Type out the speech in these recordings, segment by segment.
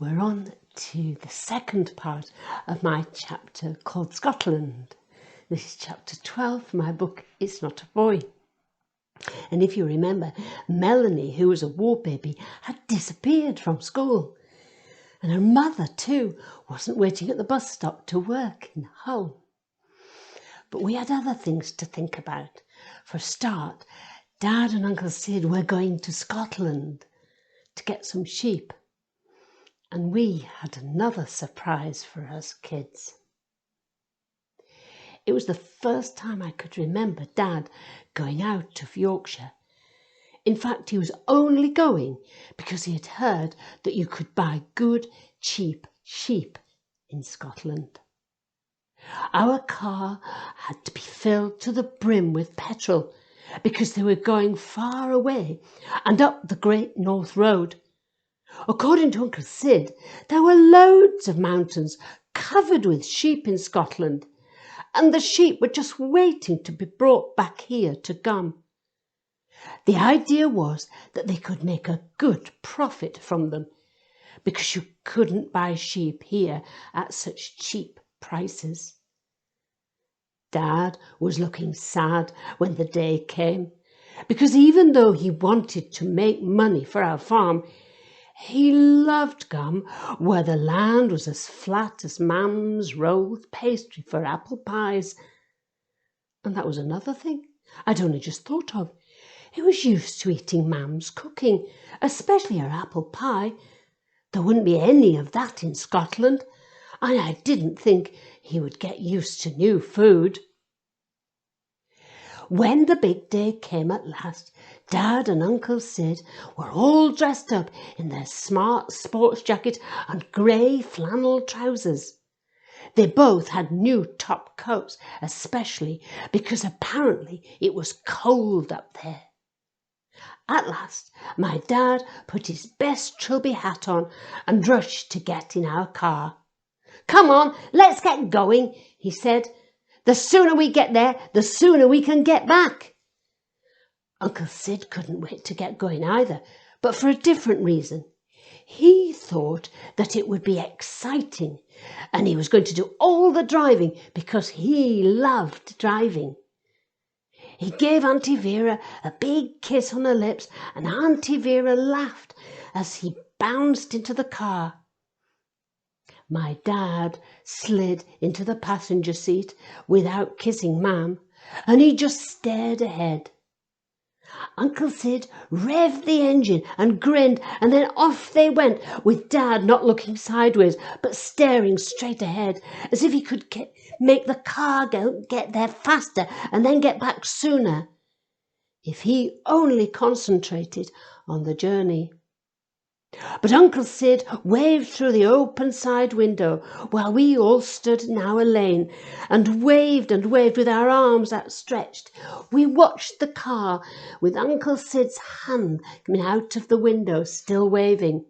We're on to the second part of my chapter called Scotland. This is chapter 12 from my book It's Not a Boy. And if you remember, Melanie, who was a war baby, had disappeared from school. And her mother too wasn't waiting at the bus stop to work in Hull. But we had other things to think about. For a start, Dad and Uncle Sid were going to Scotland to get some sheep. And we had another surprise for us kids. It was the first time I could remember Dad going out of Yorkshire. In fact, he was only going because he had heard that you could buy good, cheap sheep in Scotland. Our car had to be filled to the brim with petrol because they were going far away and up the Great North Road. According to Uncle Sid, there were loads of mountains covered with sheep in Scotland, and the sheep were just waiting to be brought back here to Gum. The idea was that they could make a good profit from them, because you couldn't buy sheep here at such cheap prices. Dad was looking sad when the day came, because even though he wanted to make money for our farm, he loved Gum, where the land was as flat as Mam's rolled pastry for apple pies. And that was another thing I'd only just thought of. He was used to eating Mam's cooking, especially her apple pie. There wouldn't be any of that in Scotland, and I didn't think he would get used to new food. When the big day came at last, Dad and Uncle Sid were all dressed up in their smart sports jacket and grey flannel trousers. They both had new top coats, especially because apparently it was cold up there. At last, my dad put his best trilby hat on and rushed to get in our car. "Come on, let's get going," he said. "The sooner we get there, the sooner we can get back." Uncle Sid couldn't wait to get going either, but for a different reason. He thought that it would be exciting, and he was going to do all the driving because he loved driving. He gave Auntie Vera a big kiss on her lips, and Auntie Vera laughed as he bounced into the car. My dad slid into the passenger seat without kissing Mam, and he just stared ahead. Uncle Sid revved the engine and grinned, and then off they went, with Dad not looking sideways but staring straight ahead, as if he could make the car get there faster and then get back sooner, if he only concentrated on the journey. But Uncle Sid waved through the open side window while we all stood in our lane and waved with our arms outstretched. We watched the car with Uncle Sid's hand coming out of the window, still waving.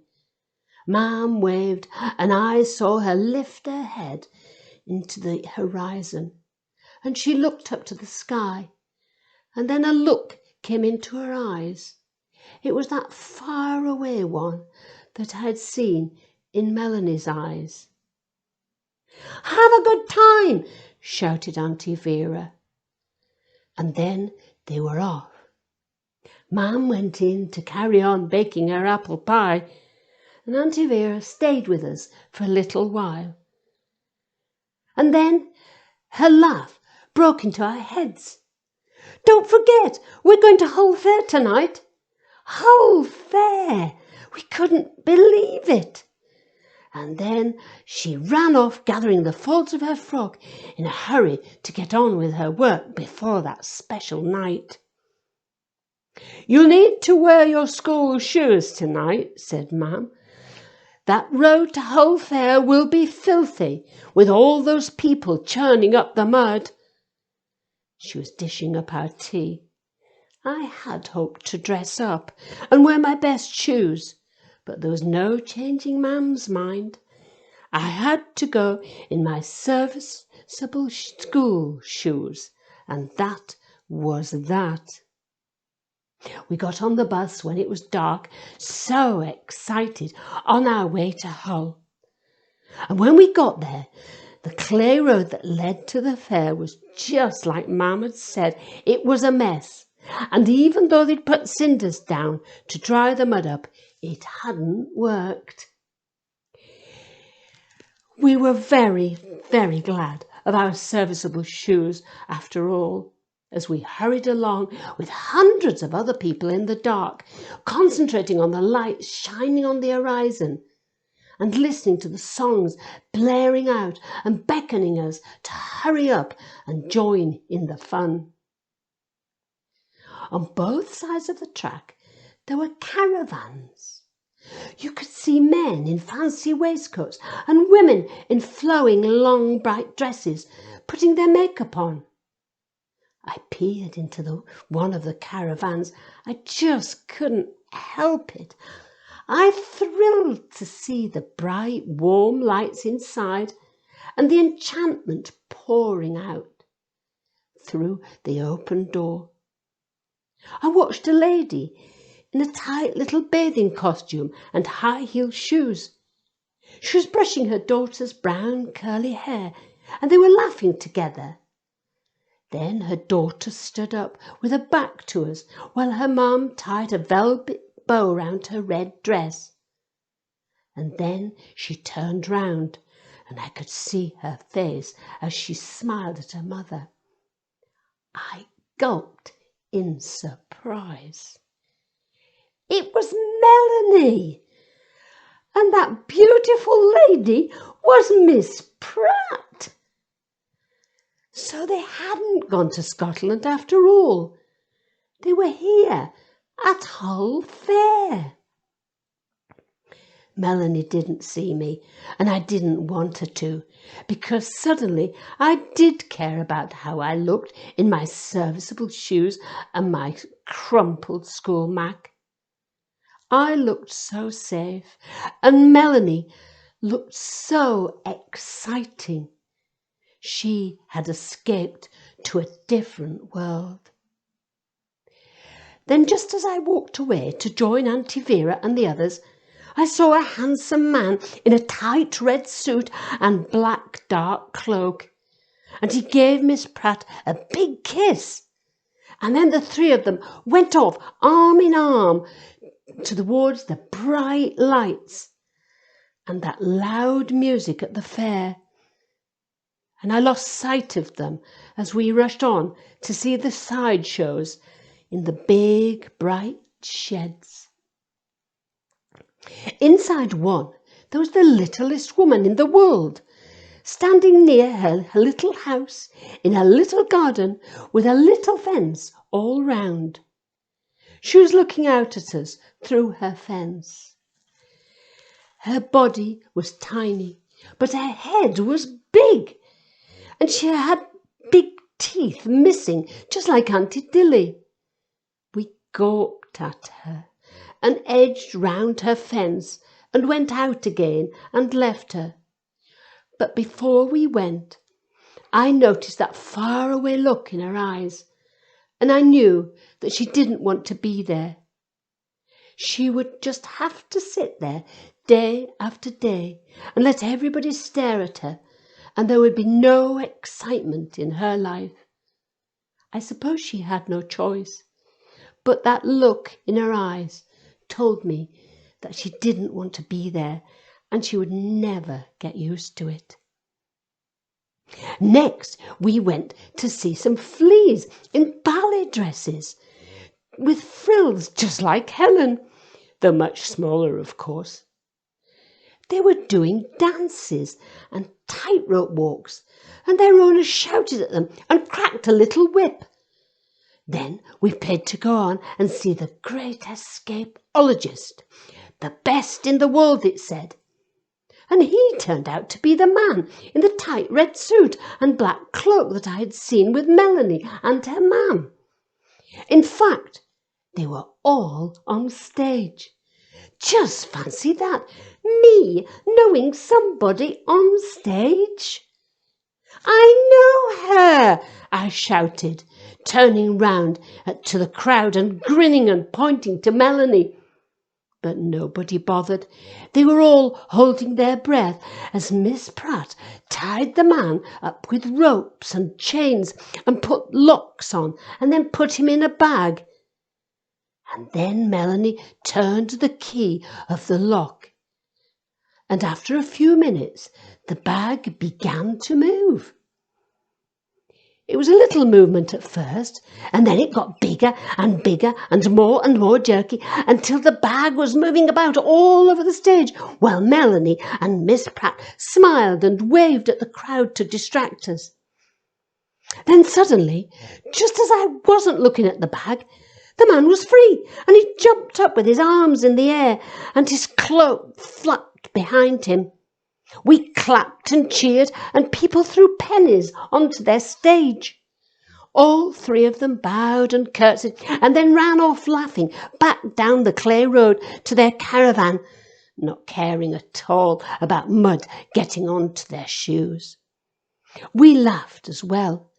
Mam waved, and I saw her lift her head into the horizon, and she looked up to the sky, and then a look came into her eyes. It was that far-away one that I had seen in Melanie's eyes. "Have a good time!" shouted Auntie Vera. And then they were off. Mam went in to carry on baking her apple pie, and Auntie Vera stayed with us for a little while. And then her laugh broke into our heads. "Don't forget, we're going to Hull Fair tonight." Hull Fair! We couldn't believe it. And then she ran off, gathering the folds of her frock in a hurry to get on with her work before that special night. "You'll need to wear your school shoes tonight," said Mam. "That road to Hull Fair will be filthy with all those people churning up the mud." She was dishing up our tea. I had hoped to dress up and wear my best shoes, but there was no changing Mam's mind. I had to go in my serviceable school shoes, and that was that. We got on the bus when it was dark, so excited, on our way to Hull. And when we got there, the clay road that led to the fair was just like Mum had said. It was a mess. And even though they'd put cinders down to dry the mud up, it hadn't worked. We were very, very glad of our serviceable shoes after all, as we hurried along with hundreds of other people in the dark, concentrating on the lights shining on the horizon and listening to the songs blaring out and beckoning us to hurry up and join in the fun. On both sides of the track there were caravans. You could see men in fancy waistcoats and women in flowing long bright dresses putting their makeup on. I peered into one of the caravans. I just couldn't help it. I thrilled to see the bright, warm lights inside and the enchantment pouring out through the open door. I watched a lady in a tight little bathing costume and high-heeled shoes. She was brushing her daughter's brown curly hair and they were laughing together. Then her daughter stood up with her back to us while her mum tied a velvet bow round her red dress. And then she turned round and I could see her face as she smiled at her mother. I gulped in surprise. It was Melanie, and that beautiful lady was Miss Pratt. So they hadn't gone to Scotland after all. They were here at Hull Fair. Melanie didn't see me, and I didn't want her to, because suddenly I did care about how I looked in my serviceable shoes and my crumpled school mac. I looked so safe, and Melanie looked so exciting. She had escaped to a different world. Then, just as I walked away to join Auntie Vera and the others, I saw a handsome man in a tight red suit and black dark cloak, and he gave Miss Pratt a big kiss. And then the three of them went off arm in arm towards the bright lights and that loud music at the fair. And I lost sight of them as we rushed on to see the sideshows in the big bright sheds. Inside one there was the littlest woman in the world, standing near her little house in a little garden with a little fence all round. She was looking out at us through her fence. Her body was tiny, but her head was big, and she had big teeth missing, just like Auntie Dilly. We gawped at her and edged round her fence and went out again and left her. But before we went, I noticed that faraway look in her eyes, and I knew that she didn't want to be there. She would just have to sit there day after day and let everybody stare at her, and there would be no excitement in her life. I suppose she had no choice, but that look in her eyes told me that she didn't want to be there, and she would never get used to it. Next, we went to see some fleas in ballet dresses with frills just like Helen, though much smaller, of course. They were doing dances and tightrope walks, and their owner shouted at them and cracked a little whip. Then we paid to go on and see the great escapeologist, the best in the world, it said. And he turned out to be the man in the tight red suit and black cloak that I had seen with Melanie and her mam. In fact, they were all on stage. Just fancy that, me knowing somebody on stage. I know her, I shouted. turning round to the crowd and grinning and pointing to Melanie. But nobody bothered. They were all holding their breath as Miss Pratt tied the man up with ropes and chains and put locks on and then put him in a bag. And then Melanie turned the key of the lock. And after a few minutes, the bag began to move. It was a little movement at first, and then it got bigger and bigger and more jerky until the bag was moving about all over the stage while Melanie and Miss Pratt smiled and waved at the crowd to distract us. Then suddenly, just as I wasn't looking at the bag, the man was free and he jumped up with his arms in the air and his cloak flapped behind him. We clapped and cheered and people threw pennies onto their stage. All three of them bowed and curtsied and then ran off laughing back down the clay road to their caravan, not caring at all about mud getting onto their shoes. We laughed as well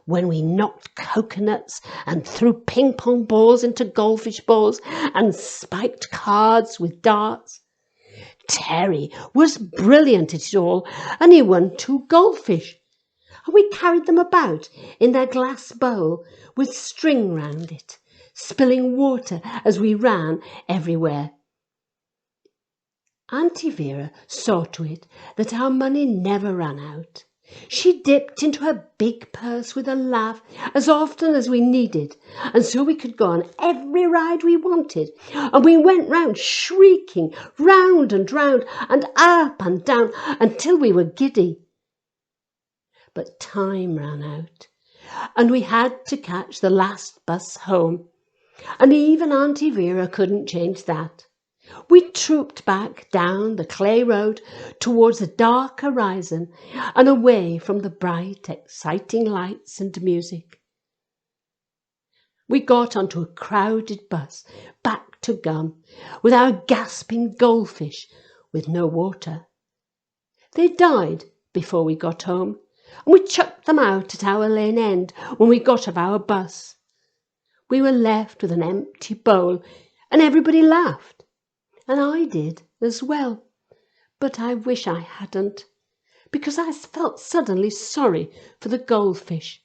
when we knocked coconuts and threw ping-pong balls into goldfish balls and spiked cards with darts. Terry was brilliant at it all, and he won 2 goldfish. And we carried them about in their glass bowl with string round it, spilling water as we ran everywhere. Auntie Vera saw to it that our money never ran out. She dipped into her big purse with a laugh as often as we needed, and so we could go on every ride we wanted, and we went round shrieking, round and up and down until we were giddy. But time ran out, and we had to catch the last bus home, and even Auntie Vera couldn't change that. We trooped back down the clay road towards a dark horizon and away from the bright, exciting lights and music. We got onto a crowded bus back to Gum with our gasping goldfish with no water. They died before we got home, and we chucked them out at our lane end when we got off our bus. We were left with an empty bowl, and everybody laughed. And I did as well, but I wish I hadn't, because I felt suddenly sorry for the goldfish.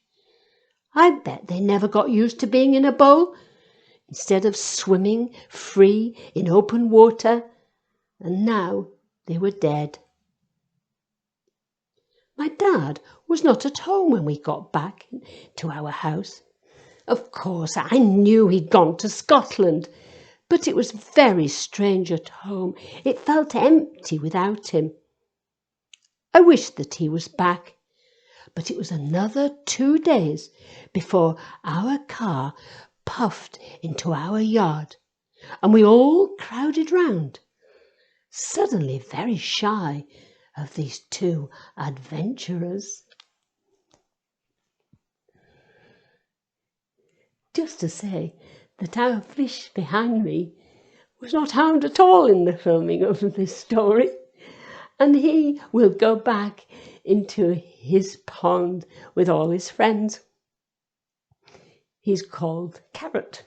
I bet they never got used to being in a bowl, instead of swimming free in open water, and now they were dead. My dad was not at home when we got back to our house. Of course, I knew he'd gone to Scotland, but it was very strange at home. It felt empty without him. I wished that he was back, but it was another 2 days before our car puffed into our yard, and we all crowded round, suddenly very shy of these 2 adventurers. Just to say that our fish behind me was not harmed at all in the filming of this story, and he will go back into his pond with all his friends. He's called Carrot.